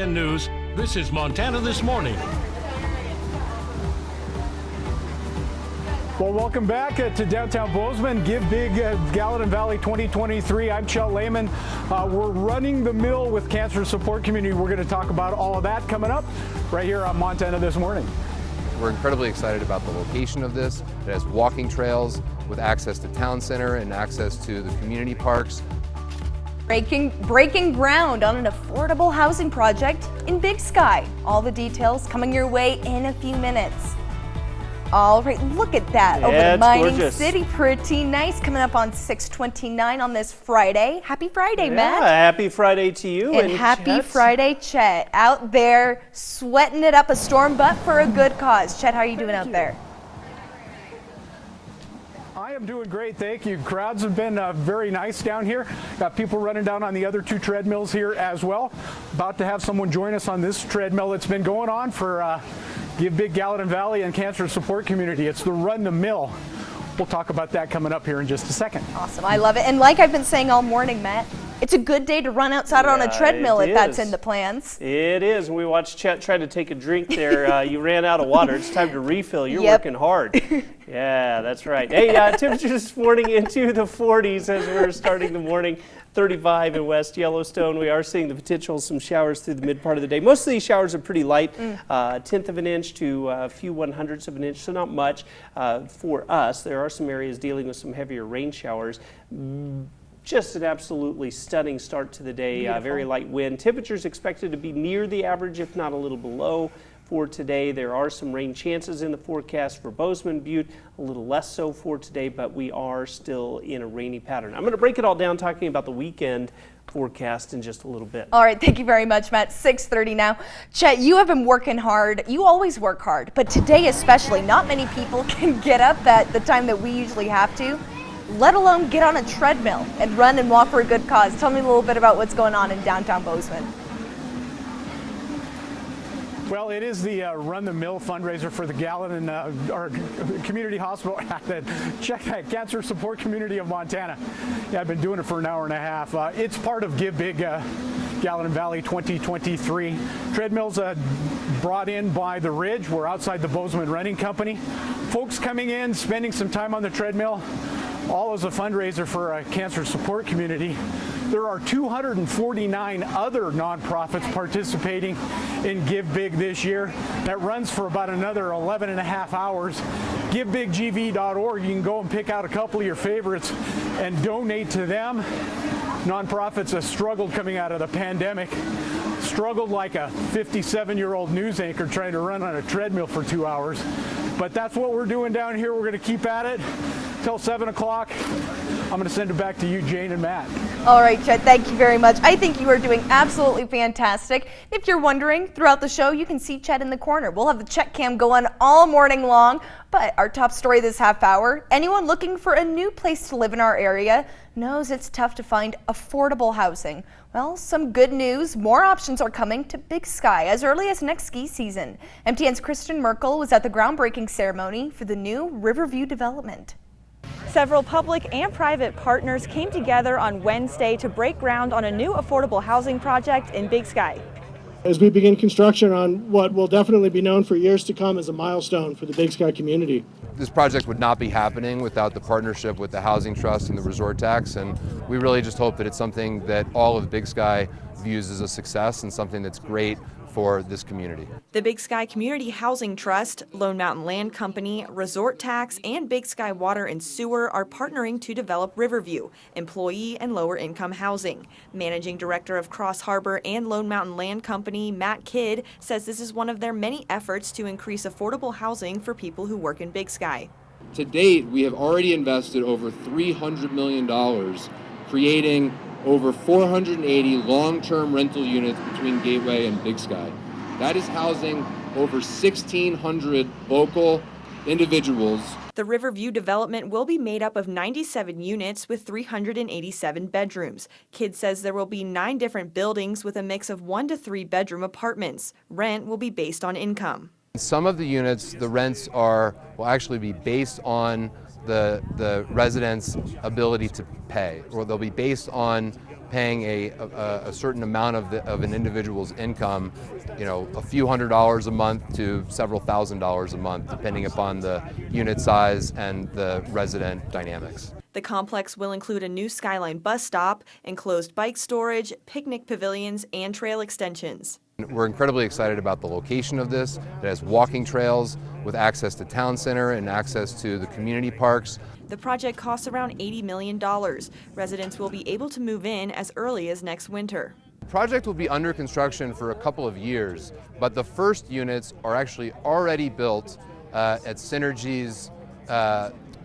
KTAN News, this is Montana This Morning. Well, welcome back to downtown Bozeman. Give Big Gallatin Valley 2023. I'm Chet Lehman. We're running the mill with cancer support community. We're going to talk about all of that coming up right here on Montana This Morning. We're incredibly excited about the location of this. It has walking trails with access to town center and access to the community parks. Breaking ground on an affordable housing project in Big Sky. All the details coming your way in a few minutes. All right, look at that over the mining city. Pretty nice. Coming up on 6/29 on this Friday. Happy Friday, Matt. Happy Friday to you. And happy Friday, Chet. Out there sweating it up a storm, but for a good cause. Chet, how are you doing out there? I am doing great, thank you. Crowds have been very nice down here. Got people running down on the other two treadmills here as well. About to have someone join us on this treadmill that's been going on for Give Big Gallatin Valley and Cancer Support Community. It's the Run the Mill. We'll talk about that coming up here in just a second. Awesome, I love it. And like I've been saying all morning, Matt, it's a good day to run outside on a treadmill if that's in the plans. It is. We watched Chet try to take a drink there. You ran out of water. It's time to refill. You're working hard. Yeah, that's right. Hey, temperatures this morning into the 40s as we're starting the morning. 35 in West Yellowstone. We are seeing the potential of some showers through the mid part of the day. Most of these showers are pretty light, a tenth of an inch to a few 1/100ths of an inch, so not much for us. There are some areas dealing with some heavier rain showers. Just an absolutely stunning start to the day. Very light wind. Temperatures expected to be near the average, if not a little below. For today, there are some rain chances in the forecast for Bozeman, Butte, a little less so for today, but we are still in a rainy pattern. I'm going to break it all down talking about the weekend forecast in just a little bit. All right, thank you very much, Matt. 6:30 now. Chet, you have been working hard. You always work hard, but today especially, not many people can get up at the time that we usually have to, let alone get on a treadmill and run and walk for a good cause. Tell me a little bit about what's going on in downtown Bozeman. Well, it is the Run the Mill fundraiser for the Gallatin our community hospital at the Cancer Support Community of Montana. Yeah, I've been doing it for an hour and a half. It's part of Give Big Gallatin Valley 2023. Treadmills brought in by the Ridge. We're outside the Bozeman Running Company. Folks coming in, spending some time on the treadmill, all as a fundraiser for a cancer support community. There are 249 other nonprofits participating in Give Big this year. That runs for about another 11 and a half hours. GiveBigGV.org. You can go and pick out a couple of your favorites and donate to them. Nonprofits have struggled coming out of the pandemic. Struggled like a 57-year-old news anchor trying to run on a treadmill for 2 hours. But that's what we're doing down here. We're going to keep at it till 7 o'clock. I'm going to send it back to you, Jane and Matt. All right, Chet, thank you very much. I think you are doing absolutely fantastic. If you're wondering, throughout the show, you can see Chet in the corner. We'll have the Chet Cam going all morning long. But our top story this half hour, anyone looking for a new place to live in our area knows it's tough to find affordable housing. Well, some good news. More options are coming to Big Sky as early as next ski season. MTN's Kristen Merkel was at the groundbreaking ceremony for the new Riverview development. Several public and private partners came together on Wednesday to break ground on a new affordable housing project in Big Sky. As we begin construction on what will definitely be known for years to come as a milestone for the Big Sky community. This project would not be happening without the partnership with the Housing Trust and the Resort Tax, and we really just hope that it's something that all of Big Sky views as a success and something that's great for this community. The Big Sky Community Housing Trust, Lone Mountain Land Company, Resort Tax, and Big Sky Water and Sewer are partnering to develop Riverview, employee and lower income housing. Managing Director of Cross Harbor and Lone Mountain Land Company, Matt Kidd, says this is one of their many efforts to increase affordable housing for people who work in Big Sky. To date, we have already invested over $300 million, creating over 480 long-term rental units between Gateway and Big Sky. That is housing over 1,600 local individuals. The Riverview development will be made up of 97 units with 387 bedrooms. Kidd says there will be 9 different buildings with a mix of 1 to 3 bedroom apartments. Rent will be based on income. Some of the units, the rents will actually be based on the residents' ability to pay, or they'll be based on paying a certain amount of an individual's income, a few $100s a month to several $1,000s a month, depending upon the unit size and the resident dynamics. The complex will include a new Skyline bus stop, enclosed bike storage, picnic pavilions, and trail extensions. We're incredibly excited about the location of this. It has walking trails with access to town center and access to the community parks. The project costs around $80 million. Residents will be able to move in as early as next winter. The project will be under construction for a couple of years, but the first units are actually already built at Synergy's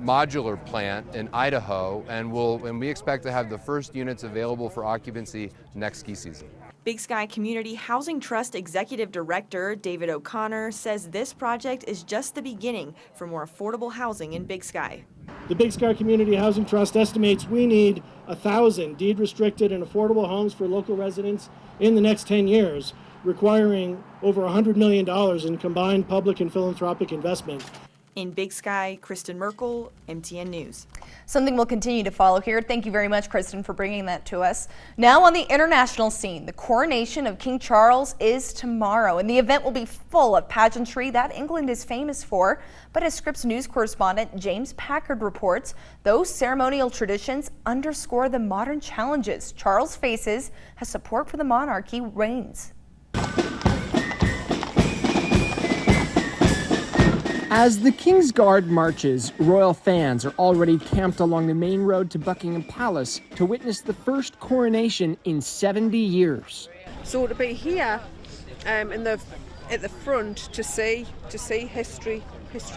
modular plant in Idaho, and we expect to have the first units available for occupancy next ski season. Big Sky Community Housing Trust Executive Director David O'Connor says this project is just the beginning for more affordable housing in Big Sky. The Big Sky Community Housing Trust estimates we need 1,000 deed-restricted and affordable homes for local residents in the next 10 years, requiring over $100 million in combined public and philanthropic investment. In Big Sky, Kristen Merkel, MTN News. Something we'll continue to follow here. Thank you very much, Kristen, for bringing that to us. Now on the international scene, the coronation of King Charles is tomorrow, and the event will be full of pageantry that England is famous for. But as Scripps News correspondent James Packard reports, those ceremonial traditions underscore the modern challenges Charles faces as support for the monarchy reigns. As the King's Guard marches, royal fans are already camped along the main road to Buckingham Palace to witness the first coronation in 70 years. So to be here at the front to see history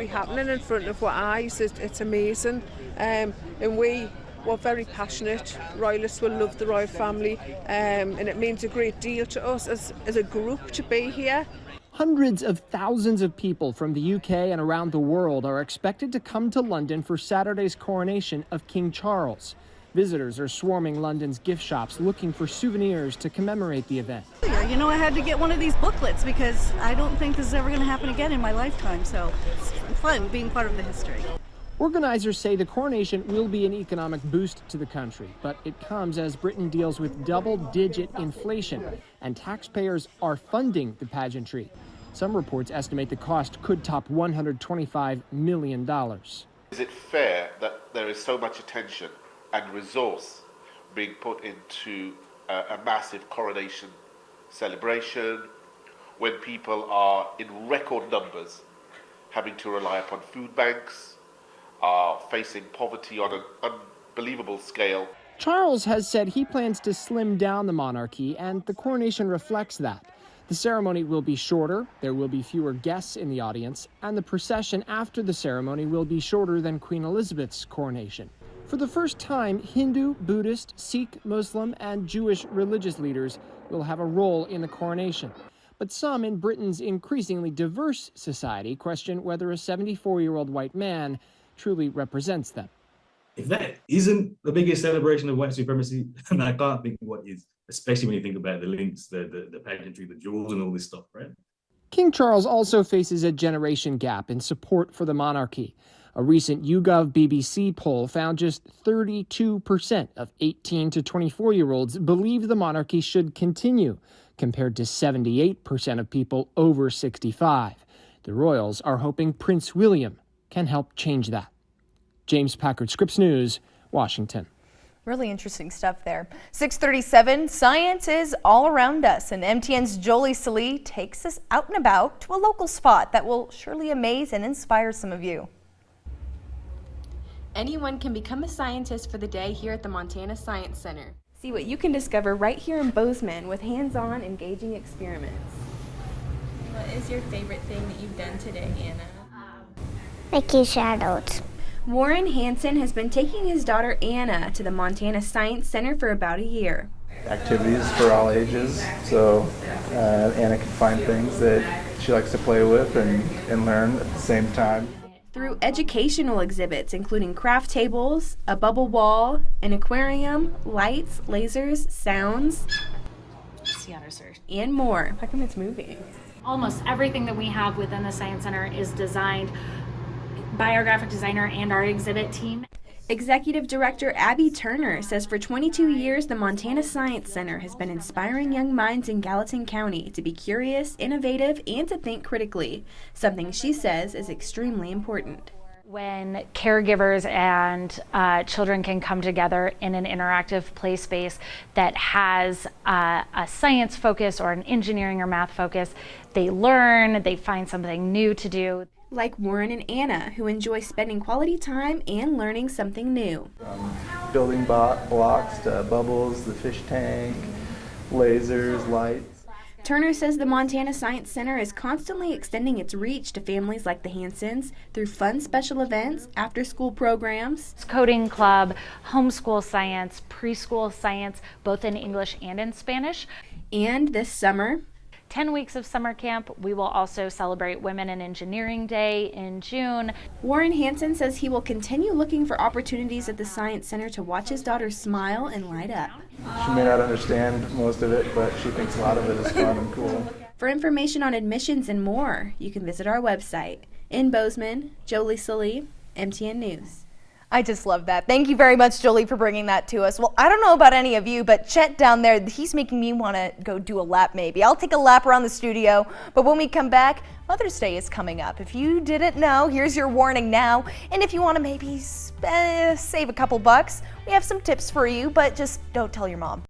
happening in front of our eyes, it's amazing. And we're very passionate. Royalists will love the royal family, and it means a great deal to us as a group to be here. Hundreds of thousands of people from the UK and around the world are expected to come to London for Saturday's coronation of King Charles. Visitors are swarming London's gift shops looking for souvenirs to commemorate the event. You know, I had to get one of these booklets because I don't think this is ever going to happen again in my lifetime, so it's fun being part of the history. Organizers say the coronation will be an economic boost to the country, but it comes as Britain deals with double-digit inflation, and taxpayers are funding the pageantry. Some reports estimate the cost could top $125 million. Is it fair that there is so much attention and resource being put into a massive coronation celebration when people are in record numbers having to rely upon food banks, are facing poverty on an unbelievable scale? Charles has said he plans to slim down the monarchy, and the coronation reflects that. The ceremony will be shorter, there will be fewer guests in the audience, and the procession after the ceremony will be shorter than Queen Elizabeth's coronation. For the first time, Hindu, Buddhist, Sikh, Muslim, and Jewish religious leaders will have a role in the coronation. But some in Britain's increasingly diverse society question whether a 74-year-old white man truly represents them. If that isn't the biggest celebration of white supremacy, then I can't think of what is, especially when you think about the links, the pageantry, the jewels and all this stuff, right? King Charles also faces a generation gap in support for the monarchy. A recent YouGov BBC poll found just 32% of 18 to 24-year-olds believe the monarchy should continue, compared to 78% of people over 65. The royals are hoping Prince William can help change that. James Packard, Scripps News, Washington. Really interesting stuff there. 6:37, science is all around us, and MTN's Jolie Salee takes us out and about to a local spot that will surely amaze and inspire some of you. Anyone can become a scientist for the day here at the Montana Science Center. See what you can discover right here in Bozeman with hands-on, engaging experiments. What is your favorite thing that you've done today, Anna? Making shadows. Warren Hansen has been taking his daughter Anna to the Montana Science Center for about a year. Activities for all ages, so Anna can find things that she likes to play with and learn at the same time. Through educational exhibits including craft tables, a bubble wall, an aquarium, lights, lasers, sounds, and more. How come it's moving? Almost everything that we have within the Science Center is designed by our graphic designer and our exhibit team. Executive Director Abby Turner says for 22 years, the Montana Science Center has been inspiring young minds in Gallatin County to be curious, innovative, and to think critically, something she says is extremely important. When caregivers and children can come together in an interactive play space that has a science focus or an engineering or math focus, they learn, they find something new to do. Like Warren and Anna, who enjoy spending quality time and learning something new. Building blocks to bubbles, the fish tank, lasers, lights. Turner says the Montana Science Center is constantly extending its reach to families like the Hansons through fun special events, after-school programs, Coding club, homeschool science, preschool science, both in English and in Spanish. And this summer, 10 weeks of summer camp. We will also celebrate Women in Engineering Day in June. Warren Hansen says he will continue looking for opportunities at the Science Center to watch his daughter smile and light up. She may not understand most of it, but she thinks a lot of it is fun and cool. For information on admissions and more, you can visit our website. In Bozeman, Jolie Salee, MTN News. I just love that. Thank you very much, Jolie, for bringing that to us. Well, I don't know about any of you, but Chet down there, he's making me want to go do a lap maybe. I'll take a lap around the studio, but when we come back, Mother's Day is coming up. If you didn't know, here's your warning now. And if you want to maybe save a couple bucks, we have some tips for you, but just don't tell your mom.